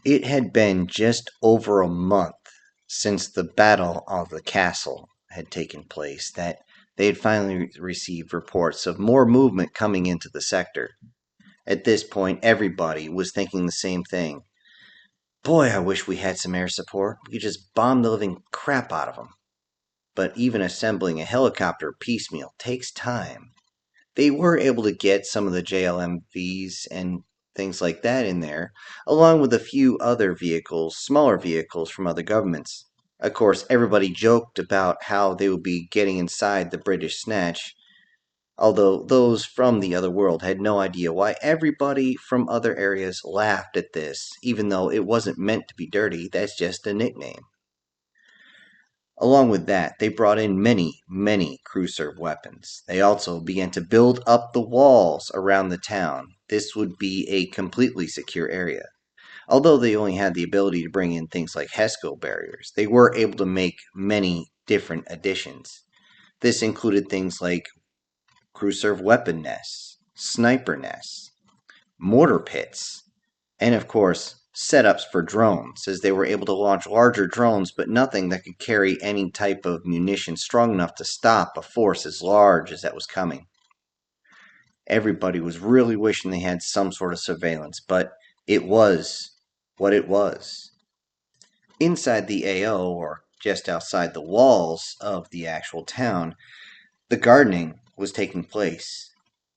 It had been just over a month since the battle of the castle had taken place that they had finally received reports of more movement coming into the sector. At this point, everybody was thinking the same thing. Boy, I wish we had some air support. We could just bomb the living crap out of them. But even assembling a helicopter piecemeal takes time. They were able to get some of the JLMVs and things like that in there, along with a few other vehicles, smaller vehicles from other governments. Of course, everybody joked about how they would be getting inside the British Snatch, although those from the other world had no idea why everybody from other areas laughed at this, even though it wasn't meant to be dirty, that's just a nickname. Along with that, they brought in many crew-served weapons. They also began to build up the walls around the town. This would be a completely secure area. Although they only had the ability to bring in things like HESCO barriers, they were able to make many different additions. This included things like crew-served weapon nests, sniper nests, mortar pits, and of course, setups for drones, as they were able to launch larger drones, but nothing that could carry any type of munition strong enough to stop a force as large as that was coming. Everybody was really wishing they had some sort of surveillance, but it was what it was. Inside the AO, or just outside the walls of the actual town, the gardening was taking place.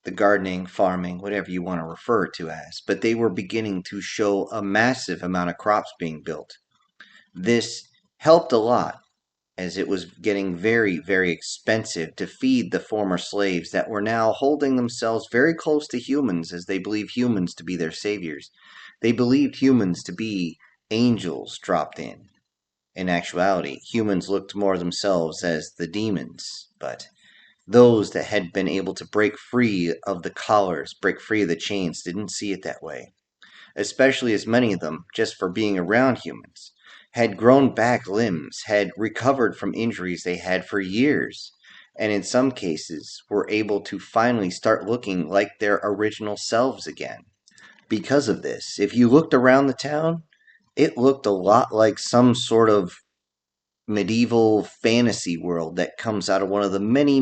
The gardening, farming, whatever you want to refer to as, but they were beginning to show a massive amount of crops being built. This helped a lot, as it was getting very expensive to feed the former slaves that were now holding themselves very close to humans, as they believed humans to be their saviors. They believed humans to be angels dropped in. In actuality, humans looked more themselves as the demons, but those that had been able to break free of the collars, break free of the chains, didn't see it that way. Especially as many of them, just for being around humans, had grown back limbs, had recovered from injuries they had for years, and in some cases were able to finally start looking like their original selves again. Because of this, if you looked around the town, it looked a lot like some sort of medieval fantasy world that comes out of one of the many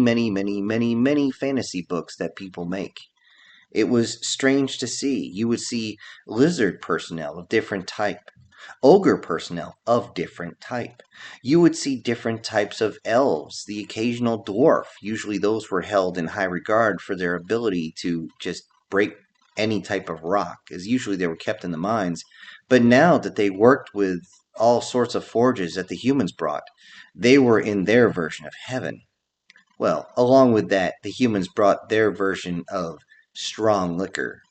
fantasy books that people make. It was strange to see. You would see lizard personnel of different type, ogre personnel of different type. You would see different types of elves, the occasional dwarf. Usually those were held in high regard for their ability to just break any type of rock, as usually they were kept in the mines. But now that they worked with all sorts of forges that the humans brought, they were in their version of heaven. Well, along with that, the humans brought their version of strong liquor.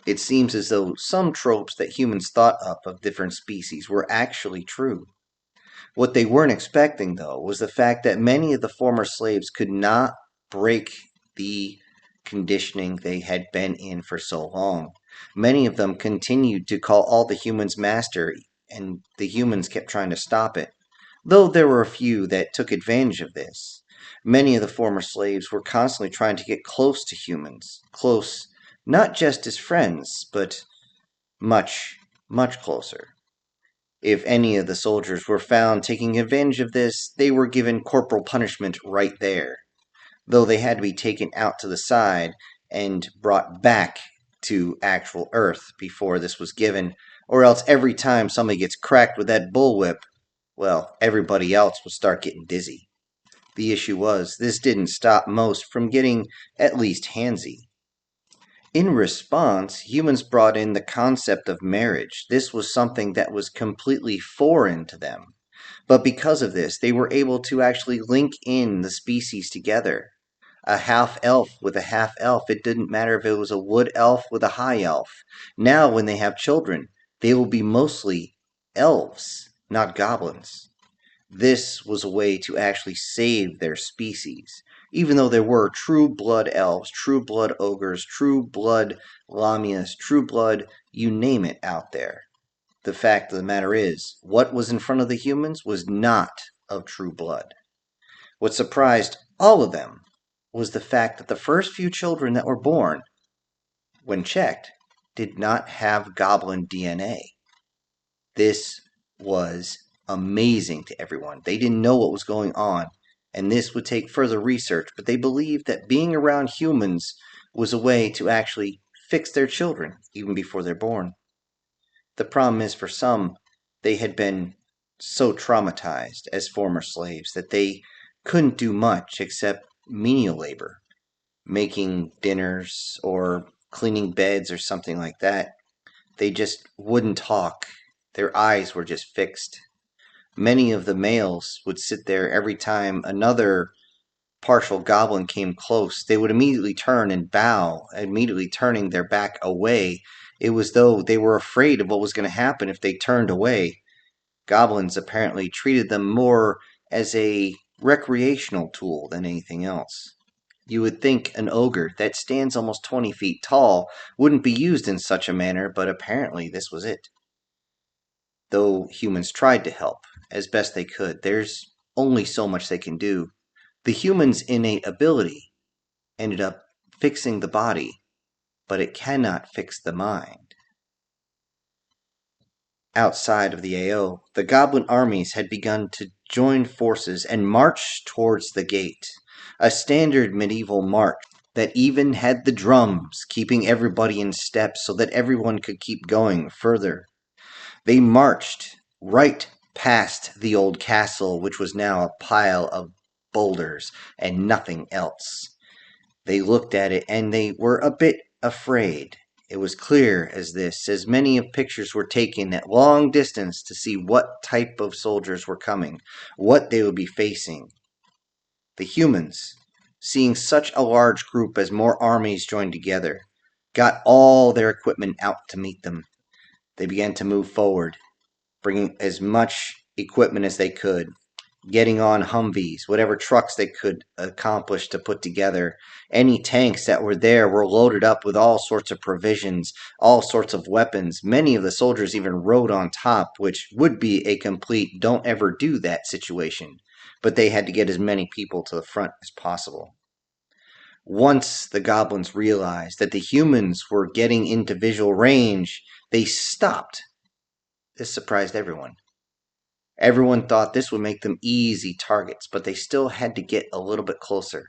It seems as though some tropes that humans thought up of different species were actually true. What they weren't expecting, though, was the fact that many of the former slaves could not break the conditioning they had been in for so long. Many of them continued to call all the humans master, and the humans kept trying to stop it, though there were a few that took advantage of this. Many of the former slaves were constantly trying to get close to humans, close not just as friends, but much closer. If any of the soldiers were found taking advantage of this, they were given corporal punishment right there, though they had to be taken out to the side and brought back to actual Earth before this was given, or else every time somebody gets cracked with that bullwhip, well, everybody else will start getting dizzy. The issue was, this didn't stop most from getting at least handsy. In response, humans brought in the concept of marriage. This was something that was completely foreign to them. But because of this, they were able to actually link in the species together. A half elf with a half elf, it didn't matter if it was a wood elf with a high elf. Now, when they have children, they will be mostly elves, not goblins. This was a way to actually save their species. Even though there were true blood elves, true blood ogres, true blood lamias, true blood, you name it out there. The fact of the matter is, what was in front of the humans was not of true blood. What surprised all of them was the fact that the first few children that were born, when checked, did not have goblin DNA. This was amazing to everyone. They didn't know what was going on, and this would take further research, but they believed that being around humans was a way to actually fix their children even before they're born. The problem is, for some, they had been so traumatized as former slaves that they couldn't do much except menial labor, making dinners or cleaning beds or something like that. They just wouldn't talk. Their eyes were just fixed. Many of the males would sit there every time another partial goblin came close. They would immediately turn and bow, immediately turning their back away. It was though they were afraid of what was going to happen if they turned away. Goblins apparently treated them more as a recreational tool than anything else. You would think an ogre that stands almost 20 feet tall wouldn't be used in such a manner, but apparently this was it. Though humans tried to help as best they could, there's only so much they can do. The human's innate ability ended up fixing the body, but it cannot fix the mind. Outside of the AO, the goblin armies had begun to join forces and march towards the gate, a standard medieval march that even had the drums keeping everybody in step so that everyone could keep going further. They marched right past the old castle, which was now a pile of boulders and nothing else. They looked at it and they were a bit afraid. It was clear as many of pictures were taken at long distance to see what type of soldiers were coming, what they would be facing. The humans, seeing such a large group as more armies joined together, got all their equipment out to meet them. They began to move forward, bringing as much equipment as they could, getting on Humvees, whatever trucks they could accomplish to put together. Any tanks that were there were loaded up with all sorts of provisions, all sorts of weapons. Many of the soldiers even rode on top, which would be a complete don't ever do that situation. But they had to get as many people to the front as possible. Once the goblins realized that the humans were getting into visual range, they stopped. This surprised everyone. Everyone thought this would make them easy targets, but they still had to get a little bit closer.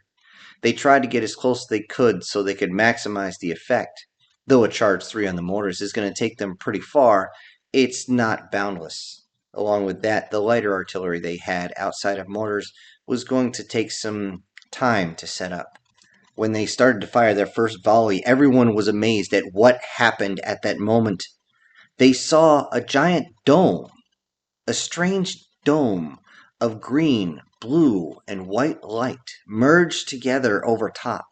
They tried to get as close as they could so they could maximize the effect. Though a charge 3 on the mortars is going to take them pretty far, it's not boundless. Along with that, the lighter artillery they had outside of mortars was going to take some time to set up. When they started to fire their first volley, everyone was amazed at what happened at that moment. They saw a giant dome, a strange dome of green, blue, and white light merged together over top.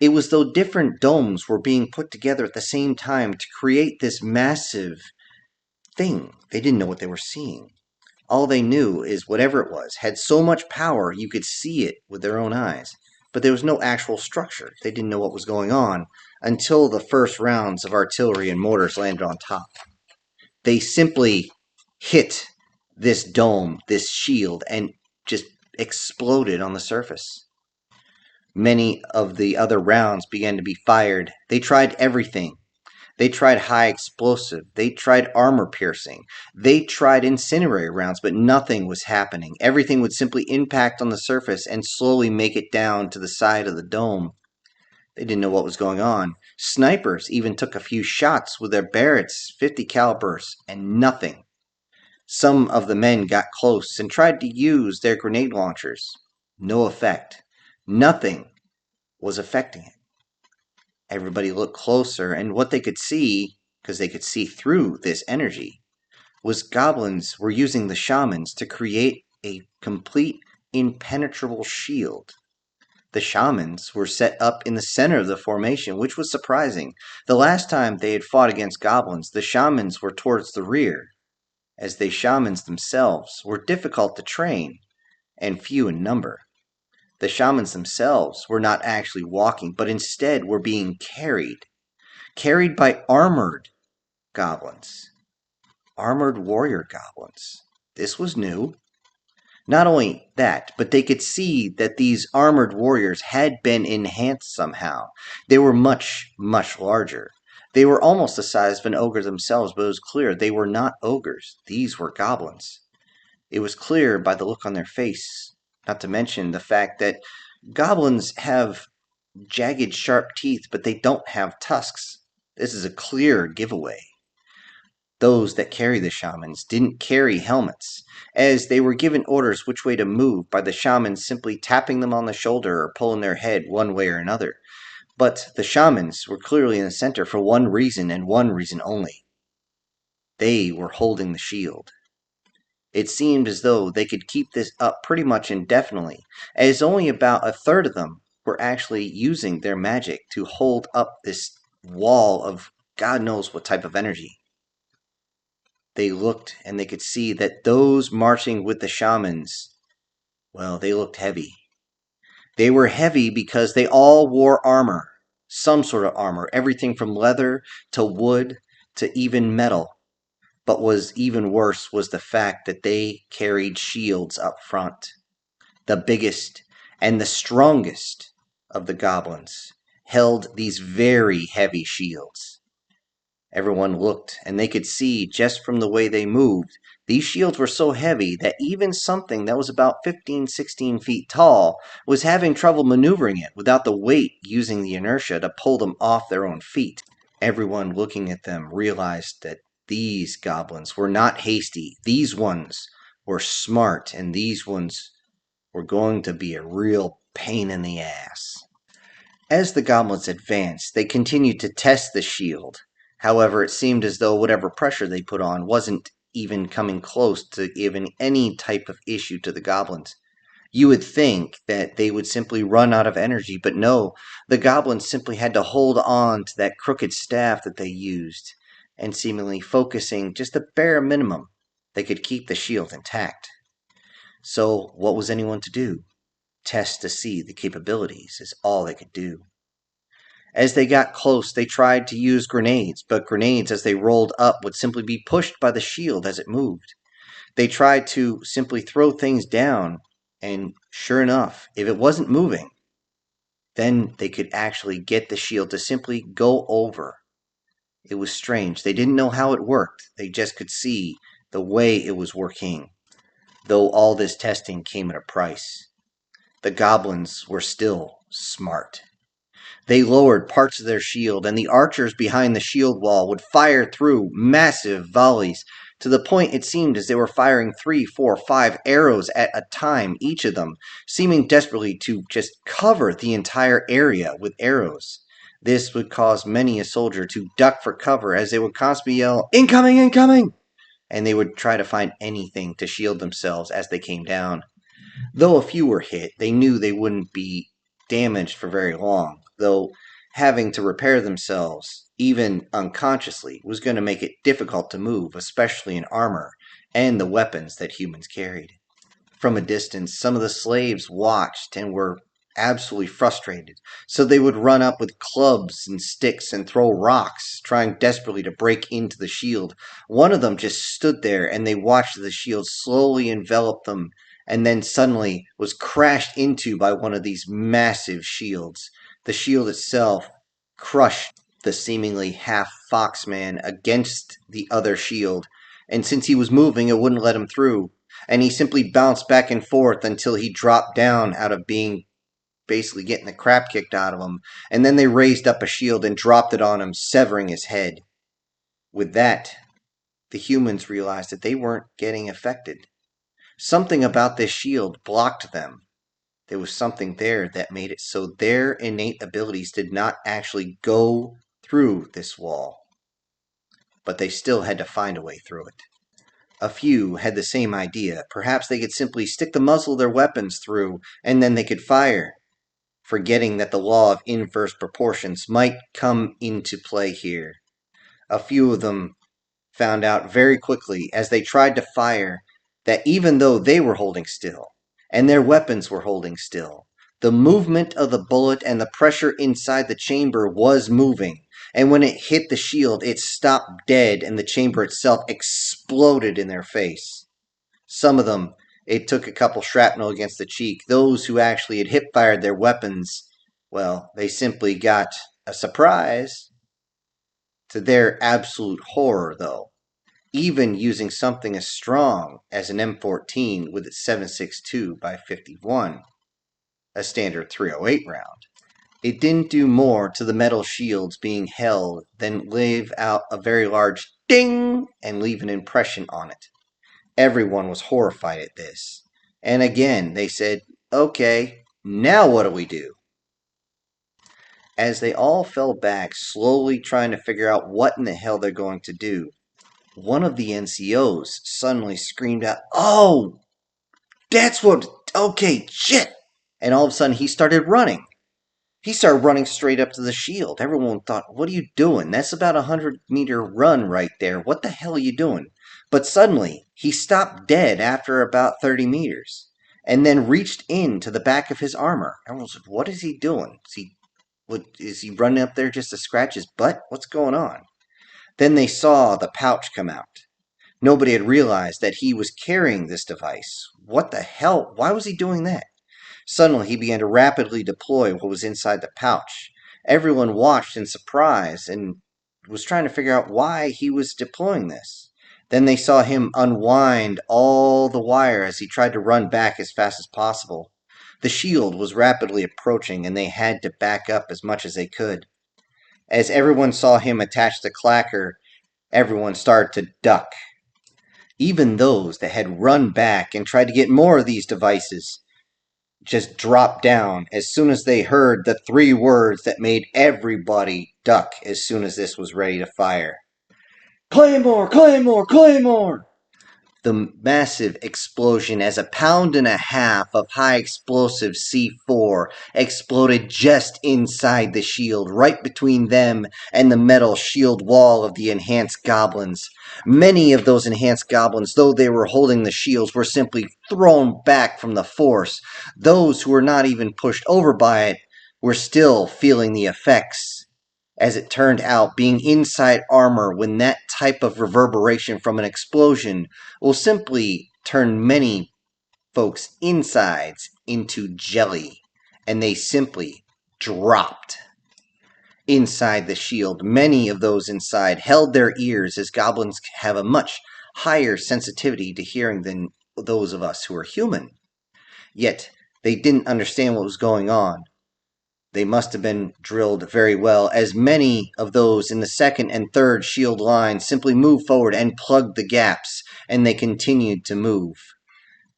It was though different domes were being put together at the same time to create this massive thing. They didn't know what they were seeing. All they knew is whatever it was had so much power you could see it with their own eyes. But there was no actual structure. They didn't know what was going on until the first rounds of artillery and mortars landed on top. They simply hit this dome, this shield, and just exploded on the surface. Many of the other rounds began to be fired. They tried everything. They tried high explosive. They tried armor piercing. They tried incendiary rounds, but nothing was happening. Everything would simply impact on the surface and slowly make it down to the side of the dome. They didn't know what was going on. Snipers even took a few shots with their Barretts, 50 calibers, and nothing. Some of the men got close and tried to use their grenade launchers. No effect. Nothing was affecting it. Everybody looked closer, and what they could see, because they could see through this energy, was goblins were using the shamans to create a complete impenetrable shield. The shamans were set up in the center of the formation, which was surprising. The last time they had fought against goblins, the shamans were towards the rear, as the shamans themselves were difficult to train and few in number. The shamans themselves were not actually walking, but instead were being carried by armored goblins, armored warrior goblins. This was new. Not only that, but they could see that these armored warriors had been enhanced somehow. They were much, much larger. They were almost the size of an ogre themselves, but it was clear they were not ogres. These were goblins. It was clear by the look on their face, not to mention the fact that goblins have jagged, sharp teeth, but they don't have tusks. This is a clear giveaway. Those that carry the shamans didn't carry helmets, as they were given orders which way to move by the shamans simply tapping them on the shoulder or pulling their head one way or another. But the shamans were clearly in the center for one reason and one reason only. They were holding the shield. It seemed as though they could keep this up pretty much indefinitely, as only about a third of them were actually using their magic to hold up this wall of God knows what type of energy. They looked and they could see that those marching with the shamans, well, they looked heavy. They were heavy because they all wore armor, some sort of armor, everything from leather to wood to even metal. But what was even worse was the fact that they carried shields up front. The biggest and the strongest of the goblins held these very heavy shields. Everyone looked, and they could see, just from the way they moved, these shields were so heavy that even something that was about 15, 16 feet tall was having trouble maneuvering it without the weight using the inertia to pull them off their own feet. Everyone looking at them realized that these goblins were not hasty. These ones were smart, and these ones were going to be a real pain in the ass. As the goblins advanced, they continued to test the shield. However, it seemed as though whatever pressure they put on wasn't even coming close to giving any type of issue to the goblins. You would think that they would simply run out of energy, but no, the goblins simply had to hold on to that crooked staff that they used, and seemingly focusing just the bare minimum, they could keep the shield intact. So, what was anyone to do? Test to see the capabilities is all they could do. As they got close, they tried to use grenades, but grenades as they rolled up would simply be pushed by the shield as it moved. They tried to simply throw things down, and sure enough, if it wasn't moving, then they could actually get the shield to simply go over. It was strange. They didn't know how it worked. They just could see the way it was working. Though all this testing came at a price. The goblins were still smart. They lowered parts of their shield, and the archers behind the shield wall would fire through massive volleys, to the point it seemed as they were firing 3, 4, 5 arrows at a time, each of them, seeming desperately to just cover the entire area with arrows. This would cause many a soldier to duck for cover as they would constantly yell, "Incoming, incoming!" And they would try to find anything to shield themselves as they came down. Though a few were hit, they knew they wouldn't be damaged for very long, though having to repair themselves, even unconsciously, was going to make it difficult to move, especially in armor and the weapons that humans carried. From a distance, some of the slaves watched and were absolutely frustrated, so they would run up with clubs and sticks and throw rocks, trying desperately to break into the shield. One of them just stood there, and they watched the shield slowly envelop them, and then suddenly was crashed into by one of these massive shields. The shield itself crushed the seemingly half fox man against the other shield, and since he was moving, it wouldn't let him through, and he simply bounced back and forth until he dropped down out of being basically getting the crap kicked out of him, and then they raised up a shield and dropped it on him, severing his head. With that, the humans realized that they weren't getting affected. Something about this shield blocked them. There was something there that made it so their innate abilities did not actually go through this wall. But they still had to find a way through it. A few had the same idea. Perhaps they could simply stick the muzzle of their weapons through, and then they could fire, forgetting that the law of inverse proportions might come into play here. A few of them found out very quickly as they tried to fire that even though they were holding still, and their weapons were holding still, the movement of the bullet and the pressure inside the chamber was moving, and when it hit the shield, it stopped dead, and the chamber itself exploded in their face. Some of them, it took a couple shrapnel against the cheek. Those who actually had hip-fired their weapons, well, they simply got a surprise. To their absolute horror, though, even using something as strong as an M14 with its 7.62 by 51, a standard 308 round, it didn't do more to the metal shields being held than leave out a very large ding and leave an impression on it. Everyone was horrified at this. And again, they said, okay, now what do we do? As they all fell back, slowly trying to figure out what in the hell they're going to do, one of the NCOs suddenly screamed out, "Oh, that's what, okay, shit!" And all of a sudden he started running. He started running straight up to the shield. Everyone thought, what are you doing? That's about a 100-meter run right there. What the hell are you doing? But suddenly, he stopped dead after about 30 meters and then reached into the back of his armor. Everyone said, what is he doing? Is he running up there just to scratch his butt? What's going on? Then they saw the pouch come out. Nobody had realized that he was carrying this device. What the hell? Why was he doing that? Suddenly, he began to rapidly deploy what was inside the pouch. Everyone watched in surprise and was trying to figure out why he was deploying this. Then they saw him unwind all the wire as he tried to run back as fast as possible. The shield was rapidly approaching, and they had to back up as much as they could. As everyone saw him attach the clacker, everyone started to duck. Even those that had run back and tried to get more of these devices just dropped down as soon as they heard the three words that made everybody duck as soon as this was ready to fire. Claymore! Claymore! Claymore! The massive explosion as 1.5 pounds of high explosive C4 exploded just inside the shield, right between them and the metal shield wall of the enhanced goblins. Many of those enhanced goblins, though they were holding the shields, were simply thrown back from the force. Those who were not even pushed over by it were still feeling the effects. As it turned out, being inside armor when that type of reverberation from an explosion will simply turn many folks' insides into jelly, and they simply dropped. Inside the shield, many of those inside held their ears, as goblins have a much higher sensitivity to hearing than those of us who are human. Yet they didn't understand what was going on. They must have been drilled very well, as many of those in the second and third shield lines simply moved forward and plugged the gaps, and they continued to move.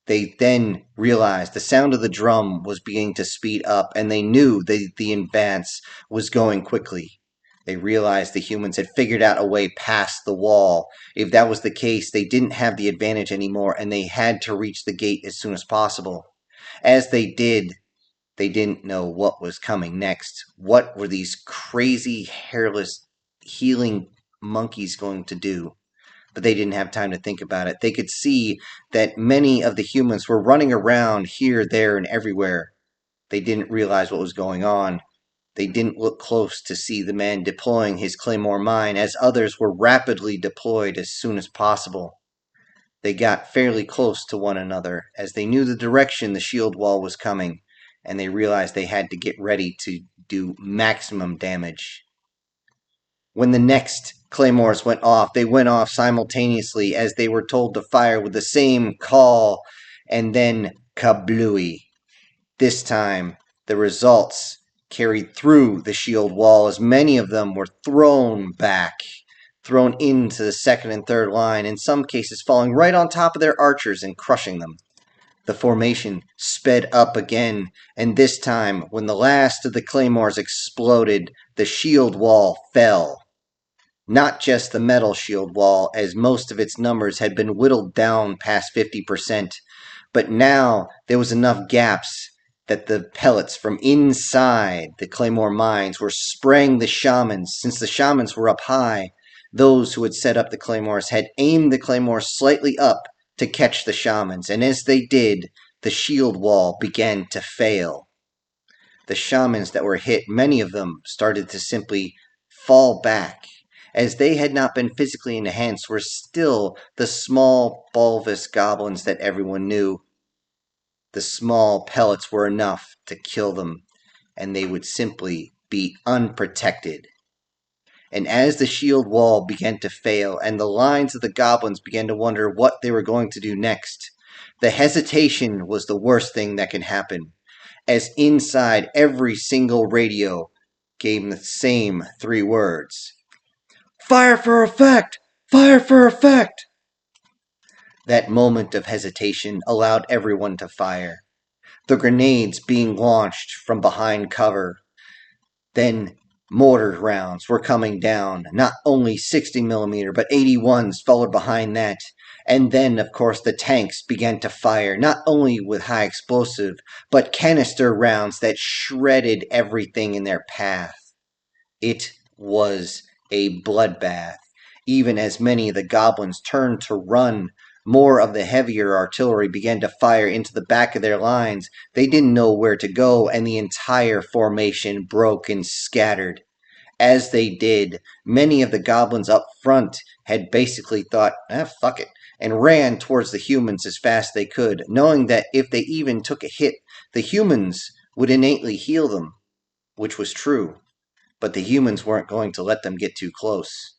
They then realized the sound of the drum was beginning to speed up, and they knew that the advance was going quickly. They realized the humans had figured out a way past the wall. If that was the case, they didn't have the advantage anymore, and they had to reach the gate as soon as possible. As they did, they didn't know what was coming next. What were these crazy, hairless, healing monkeys going to do? But they didn't have time to think about it. They could see that many of the humans were running around here, there, and everywhere. They didn't realize what was going on. They didn't look close to see the man deploying his claymore mine, as others were rapidly deployed as soon as possible. They got fairly close to one another, as they knew the direction the shield wall was coming, and they realized they had to get ready to do maximum damage. When the next claymores went off, they went off simultaneously as they were told to fire with the same call, and then kablooey. This time, the results carried through the shield wall, as many of them were thrown back, thrown into the second and third line, in some cases falling right on top of their archers and crushing them. The formation sped up again, and this time, when the last of the claymores exploded, the shield wall fell. Not just the metal shield wall, as most of its numbers had been whittled down past 50%, but now there was enough gaps that the pellets from inside the claymore mines were spraying the shamans. Since the shamans were up high, those who had set up the claymores had aimed the claymores slightly up to catch the shamans, and as they did, the shield wall began to fail. The shamans that were hit, many of them started to simply fall back, as they had not been physically enhanced, were still the small bulbous goblins that everyone knew. The small pellets were enough to kill them, and they would simply be unprotected. And as the shield wall began to fail and the lines of the goblins began to wonder what they were going to do next, the hesitation was the worst thing that can happen, as inside every single radio gave the same 3 words: "Fire for effect! Fire for effect!" That moment of hesitation allowed everyone to fire. The grenades being launched from behind cover. Then mortar rounds were coming down, not only 60mm, but 81s followed behind that. And then, of course, the tanks began to fire, not only with high explosive, but canister rounds that shredded everything in their path. It was a bloodbath. Even as many of the goblins turned to run, more of the heavier artillery began to fire into the back of their lines. They didn't know where to go, and the entire formation broke and scattered. As they did, many of the goblins up front had basically thought, fuck it, and ran towards the humans as fast as they could, knowing that if they even took a hit, the humans would innately heal them, which was true. But the humans weren't going to let them get too close.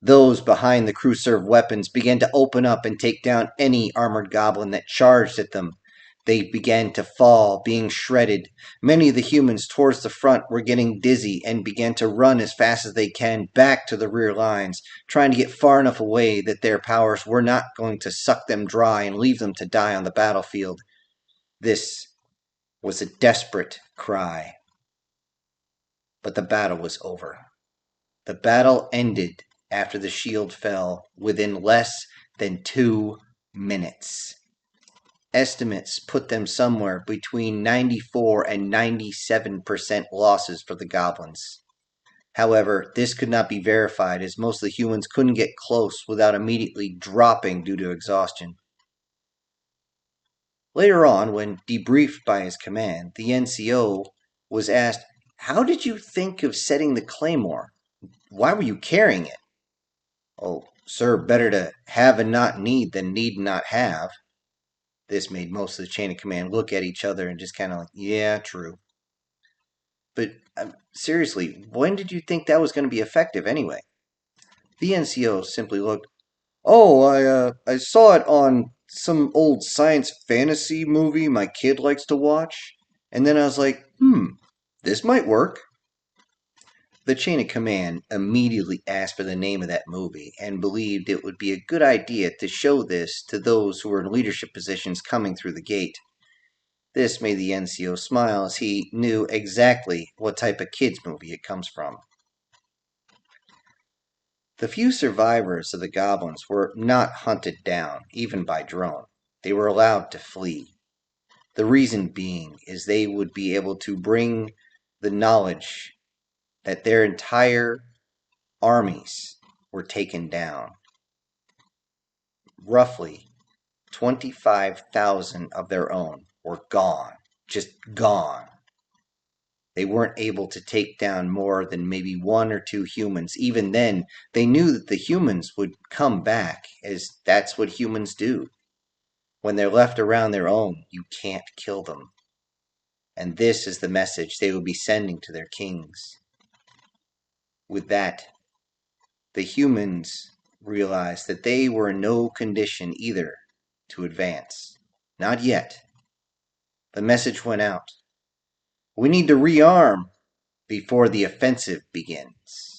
Those behind the crew-served weapons began to open up and take down any armored goblin that charged at them. They began to fall, being shredded. Many of the humans towards the front were getting dizzy and began to run as fast as they can back to the rear lines, trying to get far enough away that their powers were not going to suck them dry and leave them to die on the battlefield. This was a desperate cry. But the battle was over. The battle ended after the shield fell within less than 2 minutes. Estimates put them somewhere between 94 and 97% losses for the goblins. However, this could not be verified as most of the humans couldn't get close without immediately dropping due to exhaustion. Later on, when debriefed by his command, the NCO was asked, "How did you think of setting the claymore? Why were you carrying it?" "Oh, sir, better to have and not need than need and not have." This made most of the chain of command look at each other and just kind of like, yeah, true. But seriously, when did you think that was going to be effective anyway? The NCO simply looked, "Oh, I saw it on some old science fantasy movie my kid likes to watch. And then I was like, this might work." The chain of command immediately asked for the name of that movie and believed it would be a good idea to show this to those who were in leadership positions coming through the gate. This made the NCO smile as he knew exactly what type of kids movie it comes from. The few survivors of the goblins were not hunted down, even by drone. They were allowed to flee. The reason being is they would be able to bring the knowledge that their entire armies were taken down. Roughly 25,000 of their own were gone, just gone. They weren't able to take down more than maybe 1 or 2 humans. Even then, they knew that the humans would come back, as that's what humans do. When they're left around their own, you can't kill them. And this is the message they would be sending to their kings. With that, the humans realized that they were in no condition either to advance. Not yet. The message went out. We need to rearm before the offensive begins.